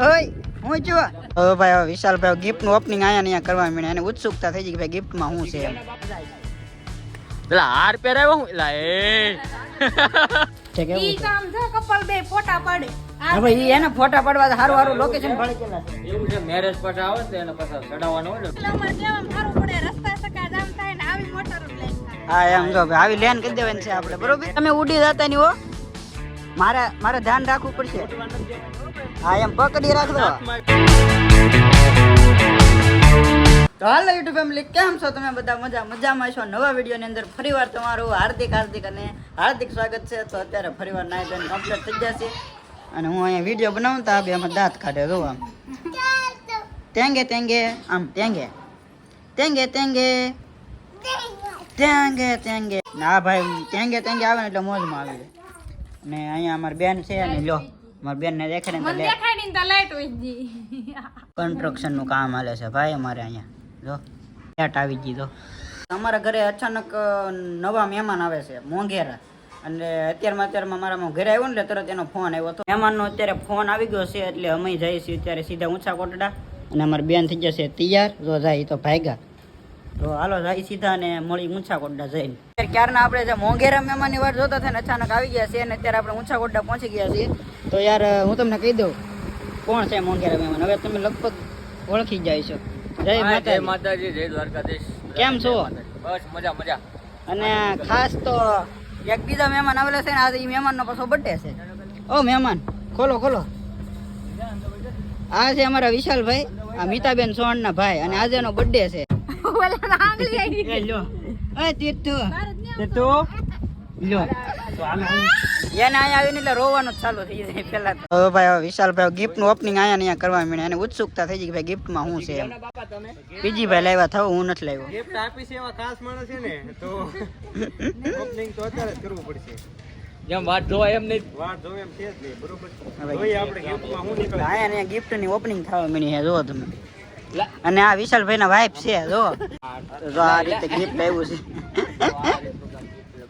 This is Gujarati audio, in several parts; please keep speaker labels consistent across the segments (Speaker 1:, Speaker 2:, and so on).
Speaker 1: ઓય હું જો હવે ભાઈ વિશાલભાઈ ગિફ્ટ નું ઓપનિંગ અહીંયા કરવા માંડ્યા અને ઉત્સુકતા થઈ ગઈ કે ભાઈ ગિફ્ટ માં શું છે એમ.
Speaker 2: પેલા હાર પહેરાવ્યો હું એલા એ
Speaker 3: ઈ કામ જો કપલ બે ફોટા પાડે.
Speaker 1: હવે ઈ એને ફોટા પાડવા હારું હારું લોકેશન ભાડે કેલા
Speaker 2: એવું છે મેરેજ પછી આવે ને એને પછી ચડાવવાનો હોય ને
Speaker 3: નંબર કેવા સારું પડે રસ્તા સકા જામ થાય ને આવી મોટર લઈને
Speaker 1: હા એમ જો ભાઈ આવી લેન કરી દેવાની છે આપણે બરોબર. તમે ઉડી જતા ની હો મારે ધ્યાન રાખવું પડશે. હા એમ પકડી રાખજો. તો હાલો યુટ્યુબ ફેમિલી કેમ છો તમે બધા મજામાં છો. નવા વિડીયો ની અંદર ફરીવાર તમારું હાર્દિક સ્વાગત છે. તો અત્યારે ફરીવાર નાઈ ધોઈને કમ્પ્લીટ થઈ જશે અને હું અહીંયા વિડીયો બનાવતા બે એમાં દાંત કાઢે જો આમ તેંગે તેંગે આમ તેંગે તેંગે તેંગે તેંગે તેંગે ના ભાઈ તેંગે તેંગે આવે ને એટલે મોજમાં આવી જાય. ને અહીંયા અમારી બેન છે ને લો મારી બેન ને દેખે ને
Speaker 3: મને દેખાય ની તો લાઈટ હોય જી
Speaker 1: કન્સ્ટ્રક્શન નું કામ હાલે છે ભાઈ અમારે અહીંયા જો લાઈટ આવી ગઈ. તો અમારા ઘરે અચાનક નવા મહેમાન આવે છે મોંઘેરા અને અત્યારમાં મારા ઘરે આવ્યો ને તરત એનો ફોન આવ્યો હતો. મહેમાનનો અત્યારે ફોન આવી ગયો છે એટલે અમે જઈએ છીએ અત્યારે સીધા ઊંચા કોટડા અને અમારી બેન થઈ જશે તૈયાર. જો જાય તો ભાગ્યા તો હાલો જાય સીધા ને મળી ઊંચા કોટડા જઈને. ક્યારના આપણે જે મોંઘેરા મહેમાનની વાત જોતા હતા ને અચાનક આવી ગયા છે અને અત્યારે આપણે ઊંચા કોટડા પહોંચી ગયા છીએ. તો યાર હું તમને કહી દઉં કોણ છે મોંઘેરા મહેમાન. હવે તમે લગભગ ઓળખી જાય છો. જય
Speaker 2: માતાજી જય દ્વારકાધીશ.
Speaker 1: કેમ છો?
Speaker 2: બસ મજા.
Speaker 1: અને ખાસ તો એક બીજા મહેમાન આવેલા છે ને આજે એ મહેમાનનો પાછો બર્થડે છે. ઓ મહેમાન ખોલો આ છે અમારા વિશાલભાઈ આ મીતાબેન સોહણના ભાઈ અને આજે એનો બર્થડે છે.
Speaker 3: ઓલા આંગળી આવી
Speaker 1: લો એ તીર્થુ લો એને અહીંયા આવીને એટલે રોવાનું જ ચાલુ થઈ જાય પેલા તો. હવે ભાઈ વિશાલભાઈ ગિફ્ટ નું ઓપનિંગ અહીંયા કરવા માંડ્યા અને ઉત્સુકતા થઈ ગઈ કે ભાઈ ગિફ્ટ માં શું છે એમ. બીજી ભાઈ લાવ્યા થવું હું નથી લાવ્યો.
Speaker 4: ગિફ્ટ આપી છે એવા ખાસ માણસ છે ને તો ઓપનિંગ તો અત્યારે જ કરવું પડશે.
Speaker 2: જેમ વાત જોવા એમ નહીં
Speaker 4: વાત જોવે એમ છે જ નહીં બરોબર. જોઈએ આપણે ગિફ્ટમાં શું નીકળે.
Speaker 1: અહીંયા ગિફ્ટ ની ઓપનિંગ થવા માંડી છે જો તમે. અને આ વિશાલભાઈ ના વાઇફ છે જો આ રીતે ગિફ્ટ આવ્યું છે.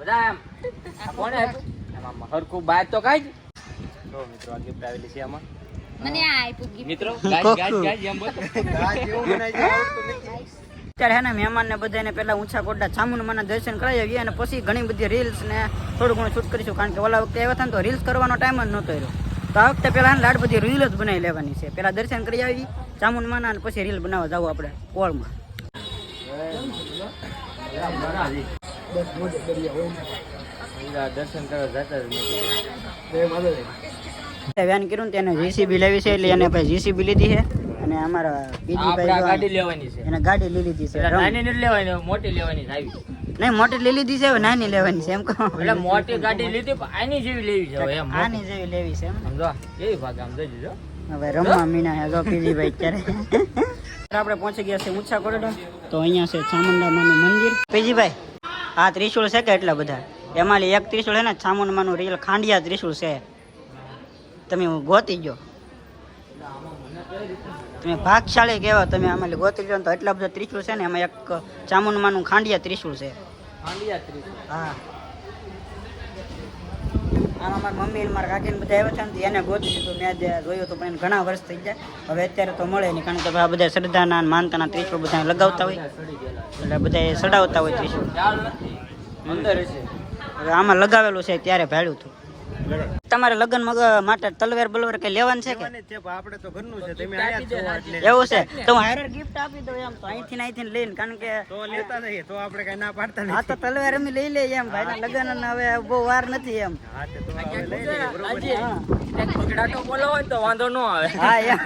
Speaker 2: બધા એમ કોણે હરકુ બાર તો કાઈ
Speaker 4: તો મિત્રો આ ગિફ્ટ આવેલી છે આમાં.
Speaker 3: મને આ આપ્યું ગિફ્ટ
Speaker 2: મિત્રો ગાજ એમ બોલ
Speaker 4: ગાજ જેવું બનાવી આવડતું નથી.
Speaker 1: અત્યારે હે ને મહેમાન ને બધાને પેલા ઊંચા કોટડા ચામુંડમાના દર્શન કરાવી આવીએ અને પછી ઘણી બધી રીલ્સ ને થોડું ઘણું શૂટ કરીશું. કારણ કે ઓલા વખતે આવ્યા હતા ને તો રીલ્સ કરવાનો ટાઈમ જ નહોતો રહ્યો. તો આ વખતે પેલા લાડ બધી રીલ જ બનાવી લેવાની છે. પેલા દર્શન કરી આવી ચામુંડમાના અને પછી રીલ બનાવવા જવું આપણે પોળમાં.
Speaker 2: દર્શન કરવા જતા
Speaker 1: વેન કર્યું તેને જીસીબી લેવી છે એટલે એને ભાઈ જીસીબી લીધી છે અને અમારા બીજી ભાઈ
Speaker 2: ગાડી લેવાની છે.
Speaker 1: એને ગાડી લઈ લીધી છે.
Speaker 2: નાની નથી લેવાની મોટી લેવાની આવી
Speaker 1: નહીં મોટી લઈ લીધી છે હવે નાની લેવાની છે એમ કહો.
Speaker 2: એટલે મોટી ગાડી લીધી પણ આની જેવી લેવી છે એમ
Speaker 1: આની જેવી લેવી છે એમ.
Speaker 2: સમજો કેવી ભાગ આમ જોઈ દીધો.
Speaker 1: હવે રમવા મીના હે જો પીજી ભાઈ અત્યારે આપણે પહોંચી ગયા છે ઊંચા કોટડા. તો અહીંયા છે ચામુંડામાનું મંદિર. પીજીભાઈ આ ત્રિશુળ છે કે એટલા બધા એમાં એક ત્રિશુળ છે ને ચામુંડામાનું રિયલ ખાંડિયા ત્રિશુળ છે. તમે ગોતી ગયો તમે ભાગશાળી કહેવા તમે આમાં ગોતી ગયો તો એટલા બધા ત્રિશુળ છે ને એમાં એક ચામુંડામાનું ખાંડિયા ત્રિશુળ છે. હા આમાં મારી મમ્મી મારા કાકીને બધા આવ્યા છે ને એને ગોતી દીધું. મેં જોયું હતું પણ એને ઘણા વર્ષ થઈ જાય. હવે અત્યારે તો મળે નહીં કારણ કે આ બધા શ્રદ્ધાના માનતાના ત્રિશુળ બધા લગાવતા હોય એટલે બધા ચડાવતા હોય ત્રિશુળ.
Speaker 2: અંદર છે
Speaker 1: હવે આમાં લગાવેલું છે ત્યારે ભાડ્યું હતું. તમારે લગ્ન માટે તલવાર બલવાર કઈ લેવાનું છે કે
Speaker 4: આપણે તો ઘરનું છે તમે આયા જ છો એટલે
Speaker 1: એવું છે તો હું હારે ગિફ્ટ આપી દઉં એમ તો અહીંથી લઈને કારણ કે
Speaker 4: તો લેતા નહીં તો આપણે કઈ ના પાડતા
Speaker 1: હા
Speaker 4: નથી.
Speaker 1: તો તલવાર અમે લઈ લઈએ એમ ભાઈ લગ્ન હવે બહુ વાર નથી એમ.
Speaker 4: હા તે તો આપણે લઈ લઈએ બરોબર.
Speaker 2: પકડાટો બોલો હોય તો વાંધો ન આવે.
Speaker 1: હા એમ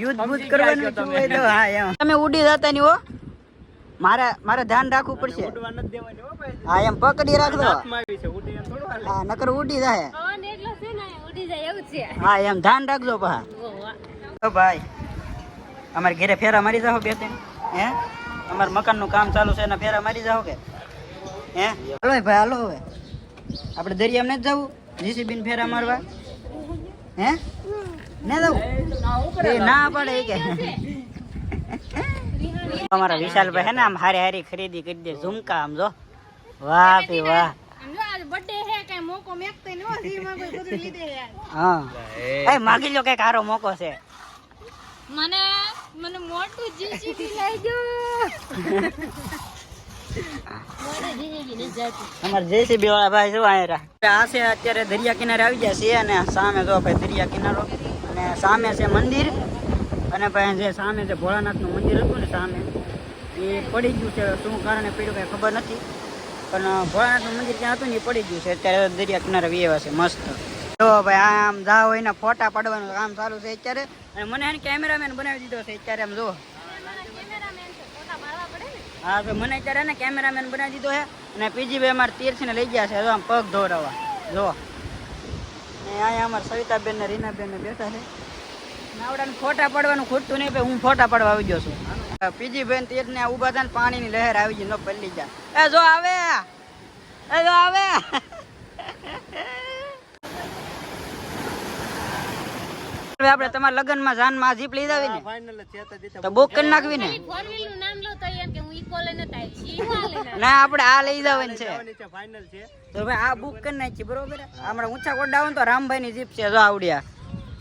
Speaker 1: યુદ્ધ બુદ્ધ કરવાનું હોય તો હા એમ તમે ઉડી જતા ની હો મારે ધ્યાન રાખવું પડશે.
Speaker 4: ઉડવા નથી દેવાની હો ભાઈ.
Speaker 1: હા એમ પકડી રાખજો.
Speaker 4: હાથમાં આવી છે ઉડી એમ થોડું હાલે.
Speaker 1: હા નકર ઉડી જાય.
Speaker 3: પવન એટલો છે ને ઉડી જાય એવું છે.
Speaker 1: હા એમ ધ્યાન રાખજો પા. ઓ ભાઈ અમારે ઘરે ફેરા મારી જાઓ બે ત્રણ હે અમારા મકાનનું કામ ચાલુ છે ને ફેરા મારી જાઓ કે હે હાલો ભાઈ હાલો હવે આપણે દરિયામાં નથી જવું જીસીબી ને ફેરા મારવા હે ને જવું એ ના પડે કે અમારા વિશાલભાઈ હે ને આમ હારી હારી ખરીદી કરી દે ઝુમકા આમ જો વાહ પી વાહ
Speaker 3: બર્થડે હે કઈ મોકો મેકતો ન હોય જી માં કોઈ બધું લીધે યાર
Speaker 1: હા એ માગી લો કઈક આરો મોકો છે
Speaker 3: મને મોટું જીસીબી લઈ દો મને જીસીબી ન જાતી
Speaker 1: અમાર જેસીબી વાળા ભાઈ જો આયરા આ છે અત્યારે દરિયા કિનારે આવી ગયા છે અને સામે જો ભાઈ દરિયા કિનારો અને સામે છે મંદિર અને ભાઈ જે સામે જે ભોળાનાથનું મંદિર હતું ને સામે એ પડી ગયું છે શું કારણે પડ્યું કઈ ખબર નથી પણ ભોળાનાથનું મંદિર ત્યાં હતું ને એ પડી ગયું છે અત્યારે દરિયા કિનારે વ્યવા છે મસ્ત જો ભાઈ આમ જાવ હોય ને ફોટા પાડવાનું કામ ચાલુ છે અત્યારે અને મને એને કેમેરામેન બનાવી દીધો છે અત્યારે આમ જો હા તો મને અત્યારે એને કેમેરામેન બનાવી દીધો છે અને પીજી ભાઈ અમારે તીર્થને લઈ ગયા છે જો આમ પગ ધોરાવા જો ને અહીંયા અમારે સવિતાબેન ને રીનાબેન ને બેઠા છે નાવડાને ફોટા પાડવાનું ખૂટતું નહીં ભાઈ હું ફોટા પાડવા આવી ગયો છું પીજી બેન તીર્થને ઊભા થાય ને પાણીની લહેર આવી ગઈ ન પલ્લી જાય એ જો આવે આપણે તમારા લગ્નમાં જાનમાં જીપ લઈ જાવી ને
Speaker 4: ફાઇનલ છે
Speaker 1: તો બુક કરી નાખવી ને
Speaker 3: ફોર વ્હીલ નું નામ લો તો એમ કે હું ઈકો લઈને જ આવી ઈકો લઈને
Speaker 1: ના આપણે આ લઈ જવાની છે
Speaker 4: ફાઇનલ છે
Speaker 1: તો ભાઈ આ બુક કરી નાખી બરોબર હમણાં ઊંચા કોટ ડાઉન તો રામભાઈ ની જીપ છે જો આવડિયા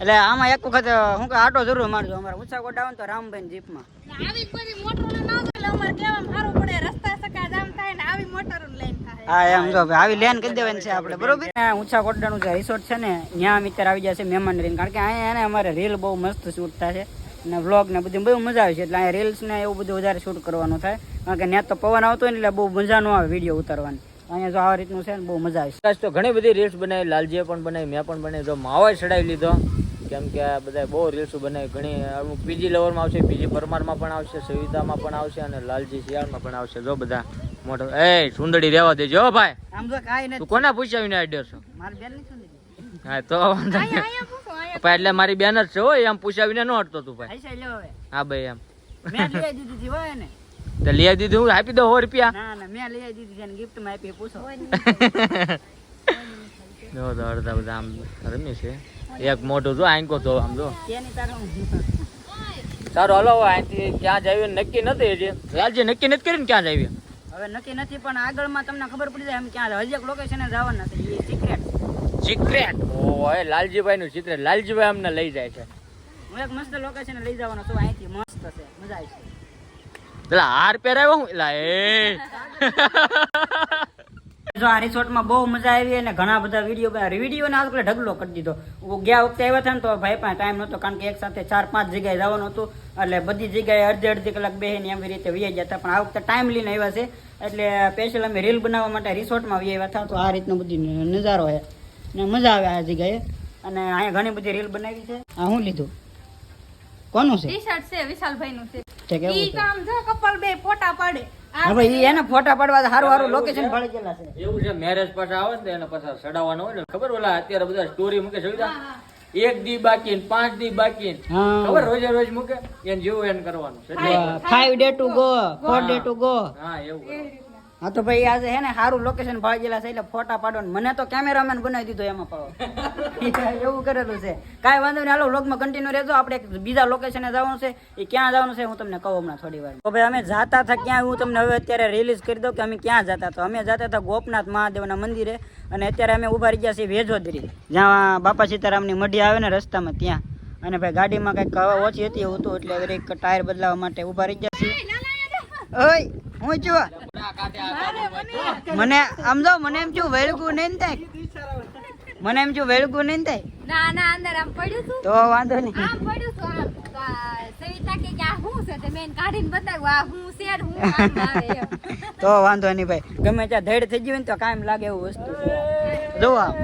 Speaker 1: એટલે આમાં એક વખત હું કે આટો જરૂર મારજો અમારે ઊંચા કોટ ડાઉન તો રામભાઈ ની જીપમાં
Speaker 3: આવી બધી મોટરો ના એટલે અમારે કેવા સારું પડે રસ્તા સકા જામ થાય ને આવી મોટરો લઈને થાય
Speaker 1: હા એમ જો ભાઈ આવી લેન કરી દેવાની છે આપણે બરોબર ઊંચા કોટડાનું જે રિસોર્ટ છે ને ત્યાં અત્યારે આવી જાય છે મહેમાન રહીને કારણ કે અહીંયા એને અમારે રીલ બહુ મસ્ત શૂટ થાય છે અને વ્લોગ ને બધું બહુ મજા આવે છે એટલે અહીંયા રીલ્સ ને એવું બધું વધારે શૂટ કરવાનું થાય કારણ કે ત્યાં તો પવન આવતો હોય ને એટલે બહુ મજા ન આવે વિડીયો ઉતારવાની અહીંયા જો આવા રીતનું છે ને બહુ મજા આવે
Speaker 2: તો ઘણી બધી રીલ્સ બનાવી, લાલજીએ પણ બનાવી, મેં પણ બનાવી, જો માવાય ચડાવી લીધો કેમ કે બધા બહુ રીલ્સો બનાવી ઘણી. અમુક પીજી લવરમાં આવશે, પીજી પરમારમાં પણ આવશે, સવિતામાં પણ આવશે અને લાલજી શિયાળમાં પણ આવશે. જો બધા મોટો એ સુંદડી રહેવા દેજો ભાઈ.
Speaker 1: આમ તો કાઈ નથી.
Speaker 2: તું કોને પૂછાવીને આઈડિયો છો?
Speaker 1: મારી બેન ની સુંદરી.
Speaker 2: હા તો વાંધો નહીં. ભાઈ એટલે મારી બેન જ છે હો, એમ પૂછાવીને ન હટતો તું ભાઈ.
Speaker 1: આઈસા લ્યો હવે.
Speaker 2: હા ભાઈ એમ
Speaker 1: મેં લઈ દીધી હતી હોય ને.
Speaker 2: તો લઈ દીધું હું આપી દો 100 રૂપિયા.
Speaker 1: ના ના મેં લઈ દીધી છે ને ગિફ્ટ માં આપી પૂછો.
Speaker 2: જો તો અડધા બધા આમ રમી છે. એક મોટું જો આંકો તો આમ જો
Speaker 1: કેની તારો
Speaker 2: સારું હાલો અહીંથી ક્યાં જાવી નક્કી નથી હજી. લાલજી નક્કી નથી કરીને ક્યાં જાવી
Speaker 1: હવે નક્કી નથી પણ આગળમાં તમને ખબર પડી જાય એમ ક્યાં હજી એક લોકેશને જવાના છે એ સિક્રેટ.
Speaker 2: સિક્રેટ. ઓય લાલજીભાઈ નું સિક્રેટ. લાલજીભાઈ અમને લઈ જાય છે.
Speaker 1: હું એક મસ્ત લોકેશને લઈ જવાનો છું અહીંથી મસ્ત છે મજા આવશે.
Speaker 2: પેલા હાર પહેરાવ્યો હું એલા એ
Speaker 1: જો આ રિસોર્ટમાં બહુ મજા આવી અને ઘણા બધા વિડીયો ને આજકાલ ઢગલો કરી દીધો. ગયા વખતે આવ્યા હતા ને તો ભાઈ પાસે ટાઈમ નહોતો કારણ કે એક સાથે 4-5 જગ્યાએ જવાનું હતું એટલે બધી જગ્યાએ અડધી કલાક બેસીને એવી રીતે વહી ગયા હતા. પણ આ વખતે ટાઈમ લઈને આવ્યા છે એટલે સ્પેશિયલ અમે રીલ બનાવવા માટે રિસોર્ટમાં આવ્યા હતા. તો આ રીતનો બધી નજારો છે ને મજા આવે આ જગ્યાએ. અને અહીંયા ઘણી બધી રીલ બનાવી છે. આ હું લીધું કોનું છે?
Speaker 3: ટી-શર્ટ છે વિશાલભાઈ નું છે.
Speaker 1: તે કેવું
Speaker 3: ઈ
Speaker 1: છે?
Speaker 3: કામ જો કપલ બે ફોટા પાડે.
Speaker 1: હા ભાઈ એને ફોટા પાડવા સારું લોકેશન ભાળી ગયેલા છે.
Speaker 2: એવું છે મેરેજ પાછા આવે ને એને પાછા સડાવવાનો હોય ને ખબર ઓલા અત્યારે બધા સ્ટોરી મૂકે છે 1 દી બાકી 5 દી બાકી
Speaker 1: હા
Speaker 2: ખબર રોજે રોજ મૂકે એને જેવું એને કરવાનું છે.
Speaker 1: 5 day to go 4 day to go.
Speaker 2: હા એવું કરવાનું.
Speaker 1: હા તો ભાઈ આજે હે ને સારું લોકેશન ભાળી ગયેલા છે એટલે ફોટા પાડવાનું. મને તો કેમેરામેન બનાવી દીધો એમાં પાડો એવું કરેલું છે. કાંઈ વાંધો નહીં હાલો વ્લોગમાં કન્ટિન્યુ રહેજો. આપણે એક બીજા લોકેશને જવાનું છે. એ ક્યાં જવાનું છે હું તમને કહું હમણાં થોડી વાર. તો ભાઈ અમે જાતા હતા ક્યાં હું તમને હવે અત્યારે રિલીઝ કરી દઉં કે અમે ક્યાં જતા. તો અમે જતા હતા ગોપનાથ મહાદેવના મંદિરે અને અત્યારે અમે ઉભા રહી ગયા છીએ વેજોદરી જ્યાં બાપા સીતારામની મઢી આવે ને રસ્તામાં ત્યાં. અને ભાઈ ગાડીમાં કંઈક હવા ઓછી હતી એવું હતું એટલે એક ટાયર બદલાવવા માટે ઉભા રહી ગયા છીએ. ઓય હું જો મને આમ જો મને એમ છું વેળગું નહીં થાય. મને એમ છું વેળગું નહીં થાય.
Speaker 3: ના ના અંદર આમ પડ્યું તું.
Speaker 1: તો વાંધો નહીં.
Speaker 3: આમ પડ્યું તું આમ. સવિતા કે આ હું છે તે મેં કાઢીને બતાવ્યું આ હું શેર હું આમ આવે એમ.
Speaker 1: તો વાંધો નહીં ભાઈ ગમે ત્યાં ધડ થઈ ગયું ને તો કાયમ લાગે એવું વસ્તુ છે. જો આમ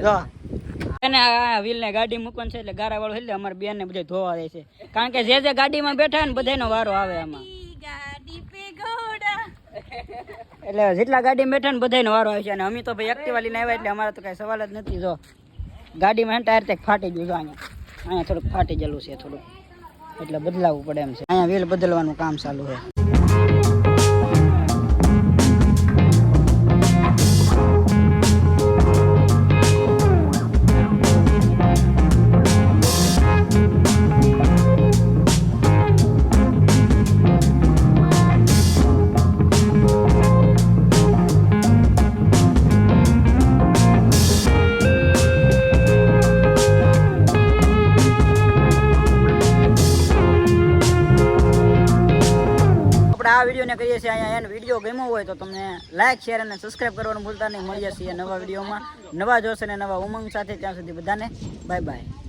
Speaker 1: જો એને આ વ્હીલ ને ગાડી મૂકવાનું છે એટલે ગારા વાળું એટલે અમારે બેન ને બધે ધોવા દે છે કારણ કે જે ગાડીમાં બેઠા ને બધાનો વારો આવે આમાં.
Speaker 3: ગાડી પે ઘોડા.
Speaker 1: એટલે જેટલા ગાડીમાં બેઠા ને બધાનો વારો આવે છે અને અમે તો ભાઈ એક્ટિવા લઈને આવ્યા એટલે અમારે તો કઈ સવાલ જ નથી. જો ગાડીમાં ટાયર તે ફાટી ગયું. જો અહીંયા થોડુંક ફાટી ગયેલું છે થોડુંક એટલે બદલાવવું પડે એમ છે. અહીંયા વ્હીલ બદલવાનું કામ ચાલુ છે. આ વિડીયોને કરીએ છીએ અહીંયા એનો વિડીયો ગમ્યો હોય તો તમને લાઈક શેર અને સબસ્ક્રાઈબ કરવાનું ભૂલતા નહીં. મળીએ છીએ નવા વિડીયોમાં નવા જોશ અને નવા ઉમંગ સાથે. ત્યાં સુધી બધાને બાય બાય.